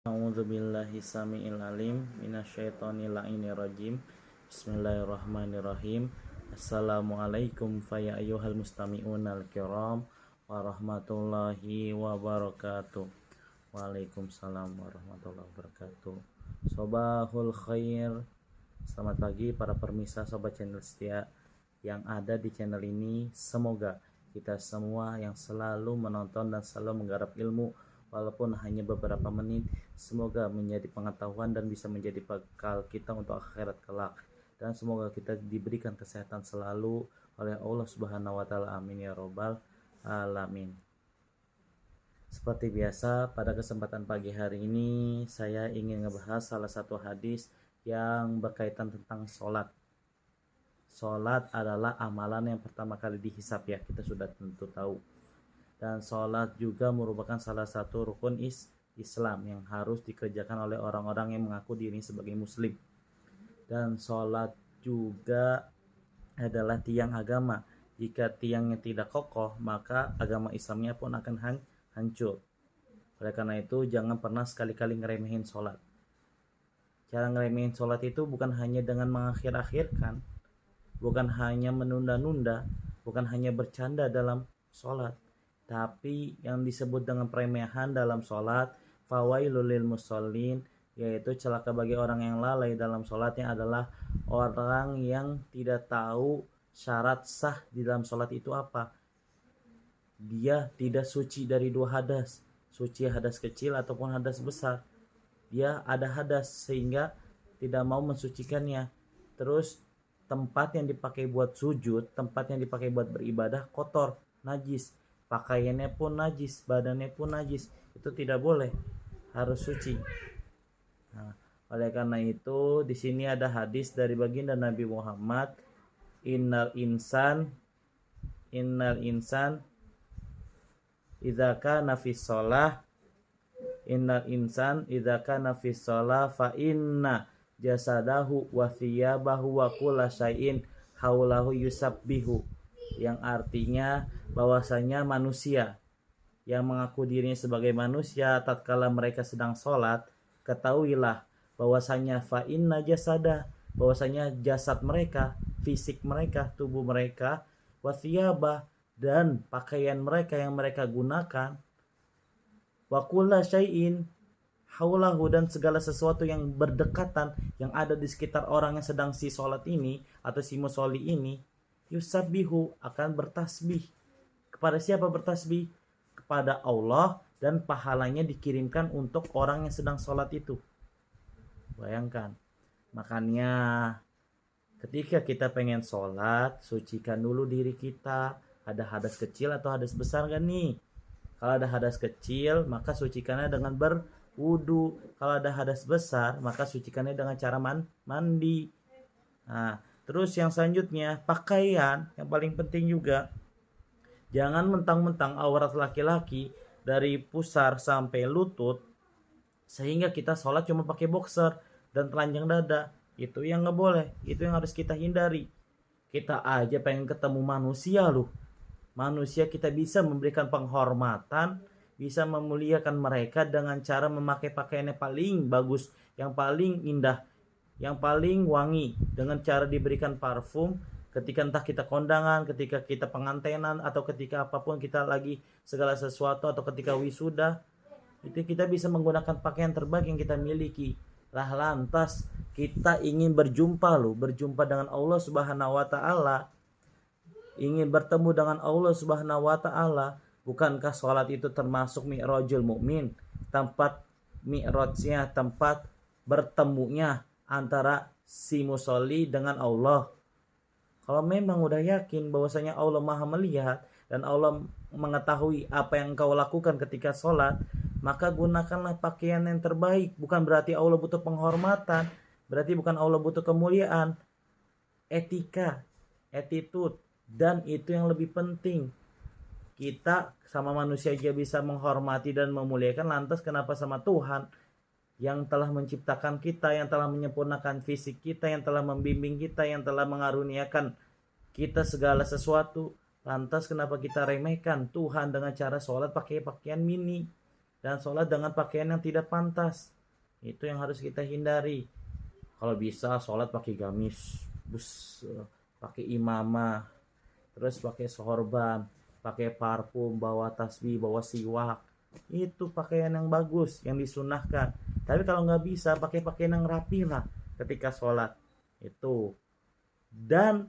A'udzubillahi samiil alim minasyaitonir rajim. Bismillahirrahmanirrahim. Assalamualaikum ya ayyuhal mustami'unal kiram warahmatullahi wabarakatuh. Waalaikumsalam warahmatullahi wabarakatuh. Sobahul khair. Selamat pagi para permisa sobat channel setia yang ada di channel ini. Semoga kita semua yang selalu menonton dan selalu menggarap ilmu walaupun hanya beberapa menit, semoga menjadi pengetahuan dan bisa menjadi bekal kita untuk akhirat kelak, dan semoga kita diberikan kesehatan selalu oleh Allah Subhanahu wa taala. Amin ya robbal alamin. Seperti biasa, pada kesempatan pagi hari ini saya ingin ngebahas salah satu hadis yang berkaitan tentang sholat. Sholat adalah amalan yang pertama kali dihisab, ya, kita sudah tentu tahu. Dan sholat juga merupakan salah satu rukun Islam yang harus dikerjakan oleh orang-orang yang mengaku diri sebagai muslim. Dan sholat juga adalah tiang agama. Jika tiangnya tidak kokoh, maka agama Islamnya pun akan hancur. Oleh karena itu, jangan pernah sekali-kali ngeremehin sholat. Cara ngeremehin sholat itu bukan hanya dengan mengakhir-akhirkan, bukan hanya menunda-nunda, bukan hanya bercanda dalam sholat, tapi yang disebut dengan peremehan dalam sholat, fawailul lil musallin, yaitu celaka bagi orang yang lalai dalam sholatnya adalah orang yang tidak tahu syarat sah di dalam sholat itu apa. Dia tidak suci dari dua hadas, suci hadas kecil ataupun hadas besar. Dia ada hadas sehingga tidak mau mensucikannya. Terus tempat yang dipakai buat sujud, tempat yang dipakai buat beribadah kotor, najis. Pakaiannya pun najis, badannya pun najis, itu tidak boleh, harus suci. Nah, oleh karena itu di sini ada hadis dari baginda Nabi Muhammad, innal insan idza kana fi shalah, innal insan idza kana fi shalah fa inna jasadahu wa thiyabahu wa kulla syai'in haulahu yusabbihu, yang artinya bahwasanya manusia yang mengaku dirinya sebagai manusia tatkala mereka sedang sholat, ketahuilah bahwasanya fa inna jasada, bahwasanya jasad mereka, fisik mereka, tubuh mereka, wa thiyabah, dan pakaian mereka yang mereka gunakan, wa kulla syai'in haulahu, dan segala sesuatu yang berdekatan yang ada di sekitar orang yang sedang si sholat ini atau si musolli ini, yusabbihu, akan bertasbih. Kepada siapa bertasbih? Kepada Allah, dan pahalanya dikirimkan untuk orang yang sedang sholat itu. Bayangkan. Makanya ketika kita pengen sholat, sucikan dulu diri kita. Ada hadas kecil atau hadas besar kan nih? Kalau ada hadas kecil, maka sucikannya dengan berwudu. Kalau ada hadas besar, maka sucikannya dengan cara mandi. Nah, terus yang selanjutnya, pakaian yang paling penting juga. Jangan mentang-mentang aurat laki-laki dari pusar sampai lutut sehingga kita sholat cuma pakai boxer dan telanjang dada. Itu yang nggak boleh, itu yang harus kita hindari. Kita aja pengen ketemu manusia loh. Manusia kita bisa memberikan penghormatan, bisa memuliakan mereka dengan cara memakai pakaian yang paling bagus, yang paling indah, yang paling wangi, dengan cara diberikan parfum ketika entah kita kondangan, ketika kita pengantenan, atau ketika apapun kita lagi segala sesuatu, atau ketika wisuda, itu kita bisa menggunakan pakaian terbaik yang kita miliki. Lah lantas kita ingin berjumpa dengan Allah Subhanahu wa taala, ingin bertemu dengan Allah Subhanahu wa taala. Bukankah sholat itu termasuk mi'rajul mukmin, tempat mi'rajnya, tempat bertemunya antara si musolli dengan Allah? Kalau memang udah yakin bahwasanya Allah Maha melihat dan Allah mengetahui apa yang engkau lakukan ketika sholat, maka gunakanlah pakaian yang terbaik. Bukan berarti Allah butuh penghormatan, berarti bukan Allah butuh kemuliaan. Etika, attitude, dan itu yang lebih penting. Kita sama manusia aja bisa menghormati dan memuliakan, lantas kenapa sama Tuhan yang telah menciptakan kita, yang telah menyempurnakan fisik kita, yang telah membimbing kita, yang telah mengaruniakan kita segala sesuatu, lantas kenapa kita remehkan Tuhan dengan cara sholat pakai pakaian mini dan sholat dengan pakaian yang tidak pantas? Itu yang harus kita hindari. Kalau bisa sholat pakai gamis, pakai imamah, terus pakai sorban, pakai parfum, bawa tasbih, bawa siwak. Itu pakaian yang bagus, yang disunahkan. Tapi kalau nggak bisa, pakai pakaian yang rapi lah ketika sholat. Itu. Dan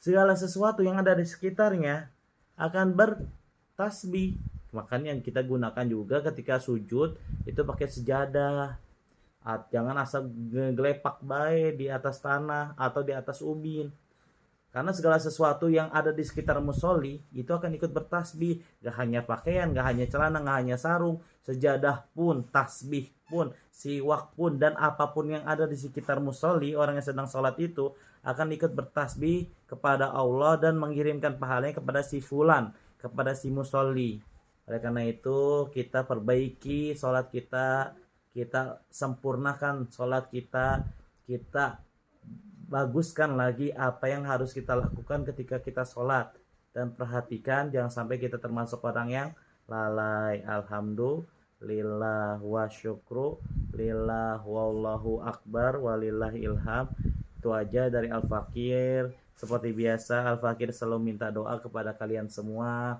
segala sesuatu yang ada di sekitarnya akan bertasbih. Makanya yang kita gunakan juga ketika sujud itu pakai sejadah. Jangan asal gelepak baik di atas tanah atau di atas ubin. Karena segala sesuatu yang ada di sekitar musolli itu akan ikut bertasbih. Gak hanya pakaian, gak hanya celana, gak hanya sarung, sejadah pun, tasbih pun, siwak pun, dan apapun yang ada di sekitar musolli, orang yang sedang sholat itu akan ikut bertasbih kepada Allah dan mengirimkan pahalanya kepada si fulan, kepada si musolli. Oleh karena itu kita perbaiki sholat kita sempurnakan sholat kita baguskan lagi apa yang harus kita lakukan ketika kita sholat. Dan perhatikan jangan sampai kita termasuk orang yang lalai. Alhamdulillah wa syukru lillah wallahu akbar walillahi ilham. Itu aja dari Al-Fakir. Seperti biasa Al-Fakir selalu minta doa kepada kalian semua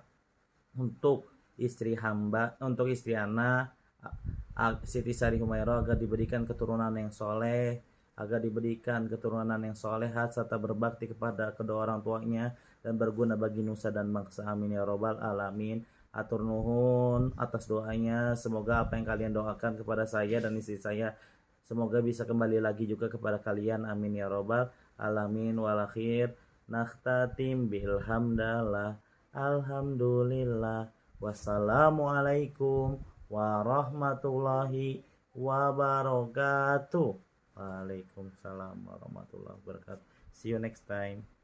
untuk istri hamba, untuk istri anak Siti Sari Humairah agar diberikan keturunan yang soleh, agar diberikan keturunan yang solehat serta berbakti kepada kedua orang tuanya dan berguna bagi nusa dan bangsa. Amin ya robbal alamin. Atur nuhun atas doanya. Semoga apa yang kalian doakan kepada saya dan istri saya semoga bisa kembali lagi juga kepada kalian. Amin ya robbal alamin. Wal akhir nakhtatim bilhamdallah. Alhamdulillah. Wassalamualaikum warahmatullahi wabarakatuh. Waalaikumsalam warahmatullahi wabarakatuh. See you next time.